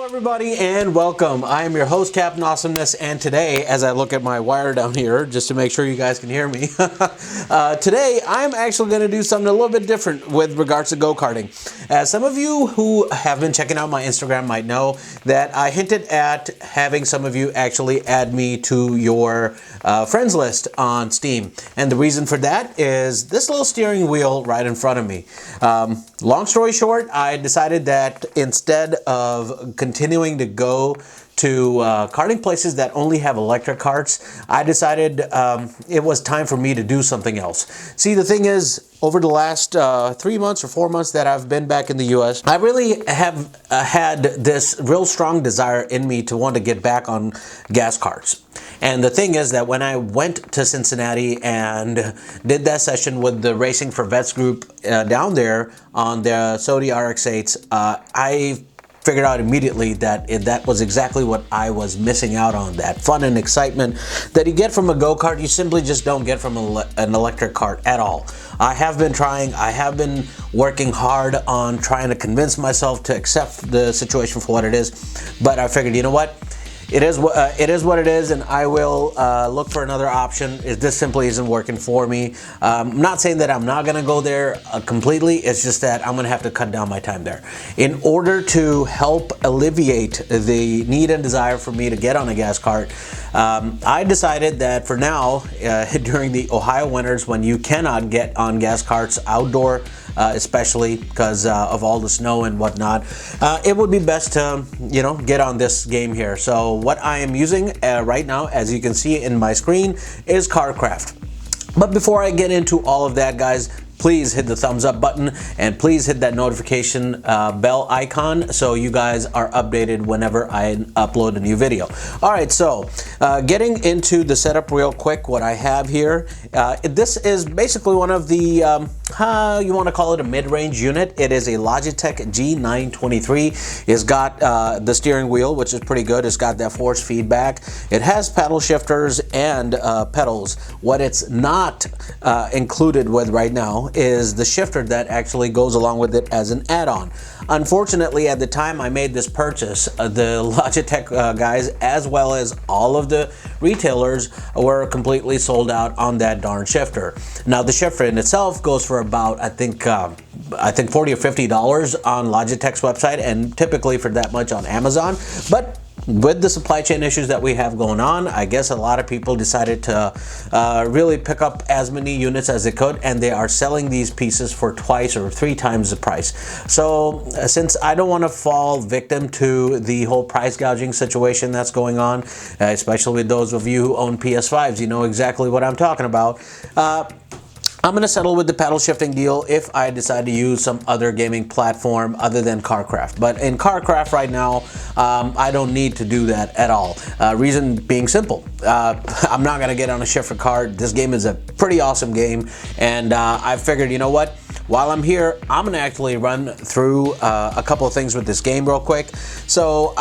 Hello everybody and welcome. I am your host Captain Awesomeness, and today, as I look at my wire down here just to make sure you guys can hear me, today I'm actually going to do something a little bit different with regards to go-karting. As some of you who have been checking out my Instagram might know that I hinted at having some of you actually add me to your friends list on Steam, and the reason for that is this little steering wheel right in front of me. Long story short, I decided that instead of continuing to go to karting places that only have electric carts, I decided it was time for me to do something else. See, the thing is, over the last 3 months or 4 months that I've been back in the US, I really have had this real strong desire in me to want to get back on gas carts. And the thing is that when I went to Cincinnati and did that session with the Racing for Vets group down there on the Sodi RX-8s, I figured out immediately that that was exactly what I was missing out on. That fun and excitement that you get from a go-kart, you simply just don't get from an electric kart at all. I have been trying, I have been working hard on trying to convince myself to accept the situation for what it is, but I figured, you know what? It is what it is, and I will look for another option. This simply isn't working for me. I'm not saying that I'm not going to go there completely. It's just that I'm going to have to cut down my time there. In order to help alleviate the need and desire for me to get on a gas cart, I decided that for now, during the Ohio winters when you cannot get on gas carts outdoor, especially because of all the snow and whatnot, it would be best to, get on this game here. So what I am using right now, as you can see in my screen, is KartKraft. But before I get into all of that, guys, please hit the thumbs up button and please hit that notification bell icon so you guys are updated whenever I upload a new video. All right, so getting into the setup real quick, what I have here, this is basically one of the, you want to call it a mid-range unit. It is a Logitech G923. It's got the steering wheel, which is pretty good. It's got that force feedback. It has paddle shifters and pedals. What it's not included with right now is the shifter that actually goes along with it as an add-on. Unfortunately, at the time I made this purchase, the Logitech guys, as well as all of the retailers, were completely sold out on that darn shifter. Now, the shifter in itself goes for about, I think $40 or $50 on Logitech's website, and typically for that much on Amazon. But with the supply chain issues that we have going on, I guess a lot of people decided to really pick up as many units as they could, and they are selling these pieces for twice or 3 times the price. So since I don't want to fall victim to the whole price gouging situation that's going on, especially with those of you who own PS5s, you know exactly what I'm talking about. I'm going to settle with the paddle shifting deal if I decide to use some other gaming platform other than KartKraft. But in KartKraft right now, I don't need to do that at all. Reason being simple. I'm not going to get on a shifter cart. This game is a pretty awesome game, and I figured, you know what? While I'm here, I'm going to actually run through a couple of things with this game real quick. So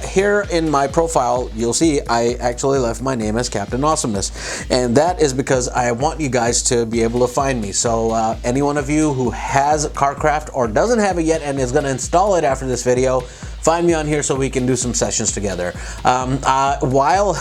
here in my profile, you'll see I actually left my name as Captain Awesomeness. And that is because I want you guys to be able to find me. So any one of you who has KartKraft or doesn't have it yet and is going to install it after this video, find me on here so we can do some sessions together. While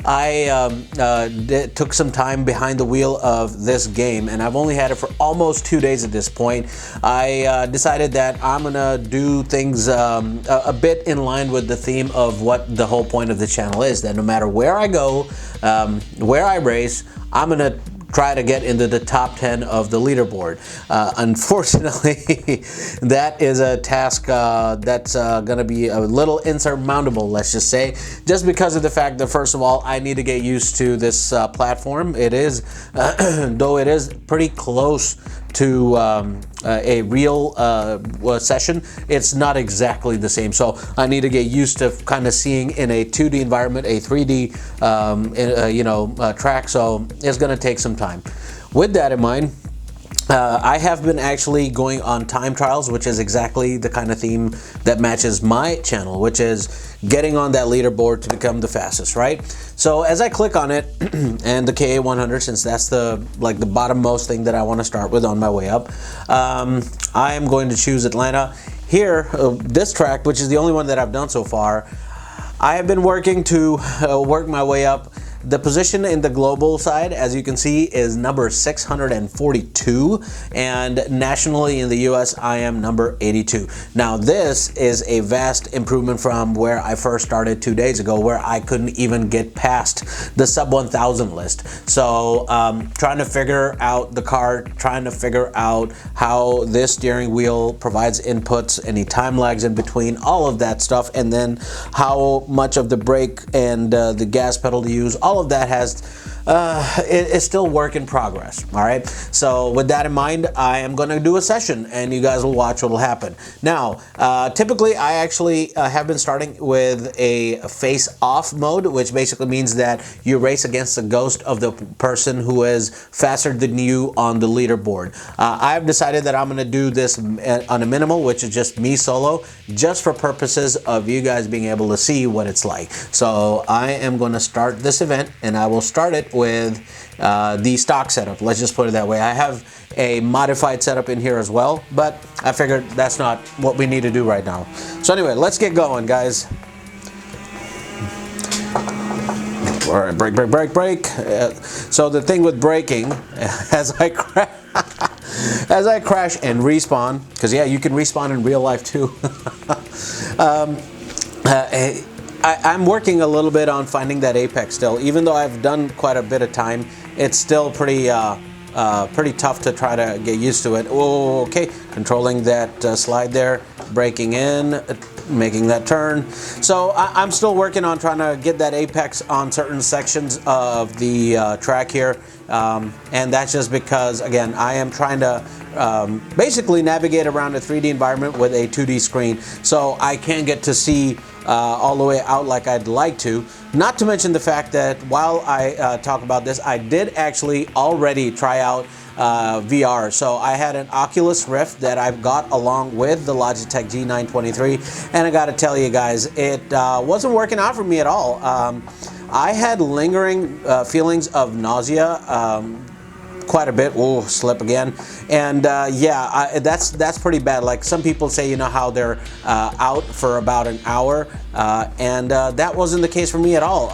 I took some time behind the wheel of this game, and I've only had it for almost 2 days at this point, I decided that I'm gonna do things a bit in line with the theme of what the whole point of the channel is, that no matter where I go, where I race, I'm gonna try to get into the top 10 of the leaderboard. Unfortunately, that is a task that's gonna be a little insurmountable, let's just say, just because of the fact that, first of all, I need to get used to this platform. It is, though it is pretty close to a real session, it's not exactly the same. So I need to get used to kind of seeing in a 2D environment, a 3D track, so it's gonna take some time. With that in mind, I have been actually going on time trials, which is exactly the kind of theme that matches my channel, which is getting on that leaderboard to become the fastest, right? So as I click on it, and the KA100, since that's the bottommost thing that I want to start with on my way up, I am going to choose Atlanta. here, this track, which is the only one that I've done so far, I have been working to work my way up. The position in the global side, as you can see, is number 642, and nationally in the US, I am number 82. Now, this is a vast improvement from where I first started 2 days ago, where I couldn't even get past the sub 1,000 list. So, trying to figure out the car, trying to figure out how this steering wheel provides inputs, any time lags in between, all of that stuff, and then how much of the brake and the gas pedal to use. All of that it's still work in progress. All right, so with that in mind, I am going to do a session and you guys will watch what will happen. Now, typically I actually have been starting with a face off mode, which basically means that you race against the ghost of the person who is faster than you on the leaderboard. I've decided that I'm going to do this on a minimal, which is just me solo, just for purposes of you guys being able to see what it's like. So I am going to start this event, and I will start it with the stock setup. Let's just put it that way. I have a modified setup in here as well, but I figured that's not what we need to do right now. So anyway, let's get going, guys. All right, brake, brake, brake, brake. So the thing with braking, as I crash and respawn, because yeah, you can respawn in real life too. I'm working a little bit on finding that apex still. Even though I've done quite a bit of time, it's still pretty tough to try to get used to it. Oh, okay, controlling that slide there, braking in, making that turn. So I'm still working on trying to get that apex on certain sections of the track here. And that's just because, again, I am trying to basically navigate around a 3D environment with a 2D screen, so I can't get to see all the way out like I'd like to. Not to mention the fact that while I talk about this, I did actually already try out VR. So I had an Oculus Rift that I've got along with the Logitech G923, and I gotta tell you guys, it wasn't working out for me at all. I had lingering feelings of nausea quite a bit. Oh, slip again. And yeah, that's pretty bad. Like some people say, you know, how they're out for about an hour, and that wasn't the case for me at all.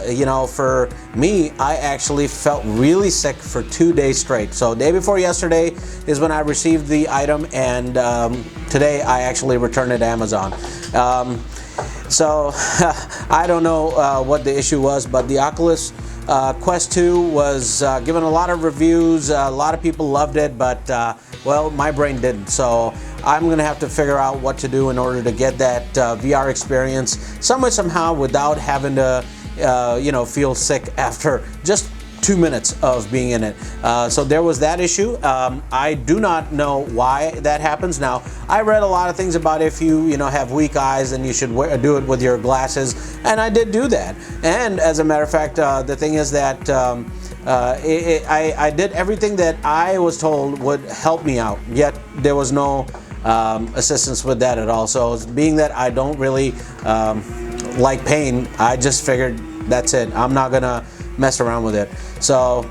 You know, for me, I actually felt really sick for 2 days straight. So day before yesterday is when I received the item, and today I actually returned it to Amazon. So I don't know what the issue was, but the Oculus Quest 2 was given a lot of reviews. A lot of people loved it, but well, my brain didn't. So I'm gonna have to figure out what to do in order to get that VR experience some way, somehow, without having to you know, feel sick after just 2 minutes of being in it. So there was that issue. I do not know why that happens. Now, I read a lot of things about if you know, have weak eyes, then you should do it with your glasses, and I did do that. And as a matter of fact, the thing is that I did everything that I was told would help me out, yet there was no assistance with that at all. So being that I don't really like pain, I just figured that's it. I'm not gonna mess around with it. So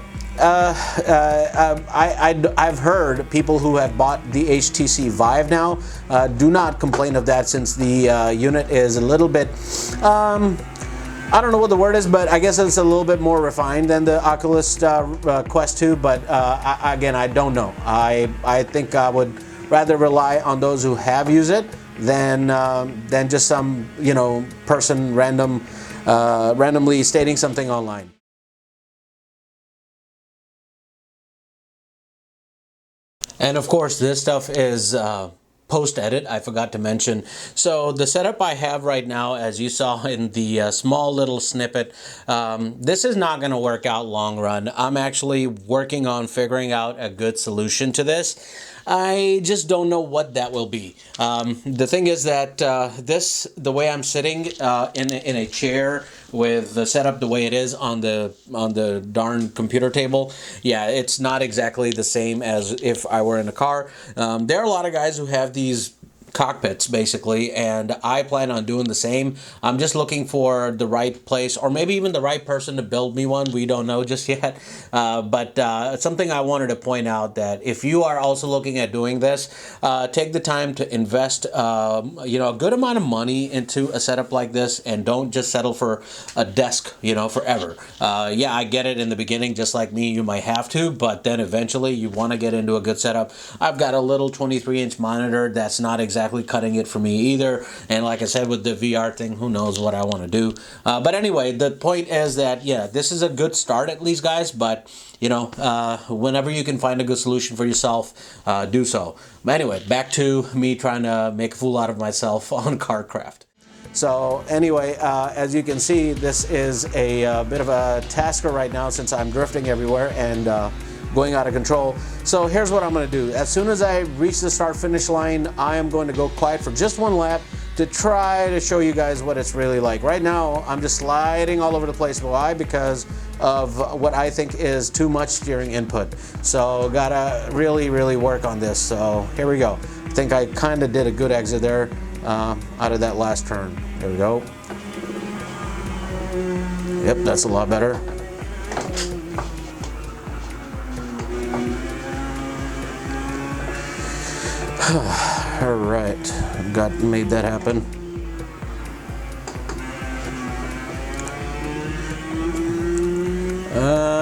I've heard people who have bought the HTC Vive now do not complain of that, since the unit is a little bit I don't know what the word is, but I guess it's a little bit more refined than the Oculus Quest 2, but again, I don't know. I think I would rather rely on those who have used it than just some, you know, person randomly stating something online. And of course, this stuff is post-edit, I forgot to mention. So the setup I have right now, as you saw in the small little snippet, this is not going to work out long run. I'm actually working on figuring out a good solution to this. I just don't know what that will be. The thing is that the way I'm sitting in a chair with the setup the way it is on the darn computer table, yeah, it's not exactly the same as if I were in a car. There are a lot of guys who have these cockpits basically, and I plan on doing the same. I'm just looking for the right place, or maybe even the right person to build me one. We don't know just yet, but something I wanted to point out, that if you are also looking at doing this, take the time to invest you know, a good amount of money into a setup like this, and don't just settle for a desk, you know, forever. Yeah, I get it, in the beginning, just like me, you might have to, but then eventually you want to get into a good setup. I've got a little 23-inch monitor that's not exactly cutting it for me either, and like I said, with the VR thing, who knows what I want to do. But anyway, the point is that, yeah, this is a good start at least, guys, but you know, whenever you can find a good solution for yourself, do so. But anyway, back to me trying to make a fool out of myself on KartKraft. So anyway, as you can see, this is a bit of a tasker right now, since I'm drifting everywhere and going out of control. So here's what I'm going to do. As soon as I reach the start finish line, I am going to go quiet for just one lap to try to show you guys what it's really like. Right now, I'm just sliding all over the place. Why? Because of what I think is too much steering input. So gotta really work on this. So here we go. I think I kind of did a good exit there out of that last turn. There we go. Yep, that's a lot better. All right, made that happen.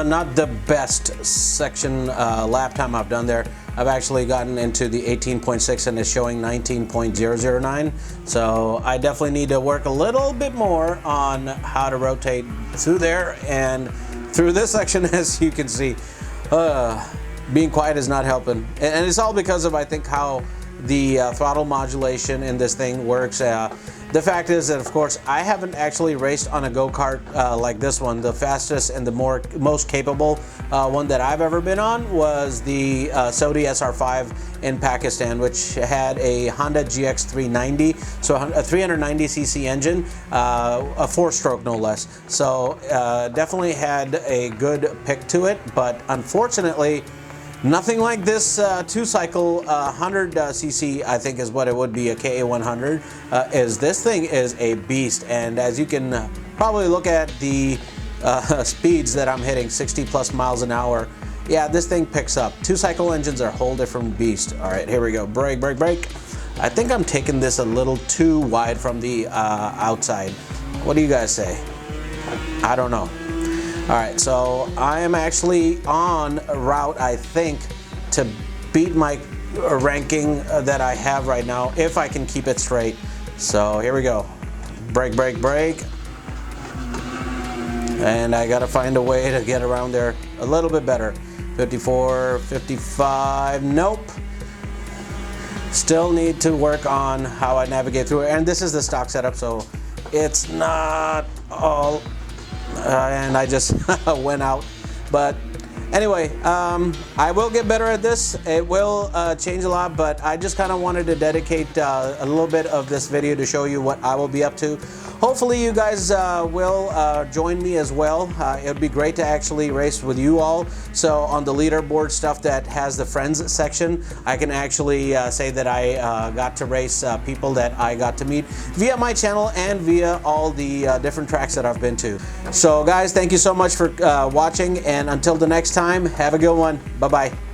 Not the best section lap time I've done there. I've actually gotten into the 18.6 and it's showing 19.009. So I definitely need to work a little bit more on how to rotate through there and through this section. As you can see, being quiet is not helping, and it's all because of, I think, how the throttle modulation in this thing works. The fact is that, of course, I haven't actually raced on a go-kart like this one. The fastest and the most capable one that I've ever been on was the Sodi SR5 in Pakistan, which had a Honda GX 390, so a 390cc engine, a 4-stroke no less. So definitely had a good pick to it, but unfortunately, nothing like this 2-cycle 100cc, I think is what it would be, a KA100, this thing is a beast. And as you can probably look at the speeds that I'm hitting, 60 plus miles an hour, yeah, this thing picks up. 2-cycle engines are a whole different beast. All right, here we go. Brake. I think I'm taking this a little too wide from the outside. What do you guys say? I don't know. All right, so I am actually on a route, I think, to beat my ranking that I have right now, if I can keep it straight. So here we go. Brake. And I gotta find a way to get around there a little bit better. 54, 55, nope. Still need to work on how I navigate through it. And this is the stock setup, so it's not all... and I just went out. But anyway, I will get better at this. It will change a lot, but I just kind of wanted to dedicate a little bit of this video to show you what I will be up to. Hopefully you guys will join me as well. It would be great to actually race with you all. So on the leaderboard stuff that has the friends section, I can actually say that I got to race people that I got to meet via my channel and via all the different tracks that I've been to. So guys, thank you so much for watching, and until the next time, have a good one. Bye-bye.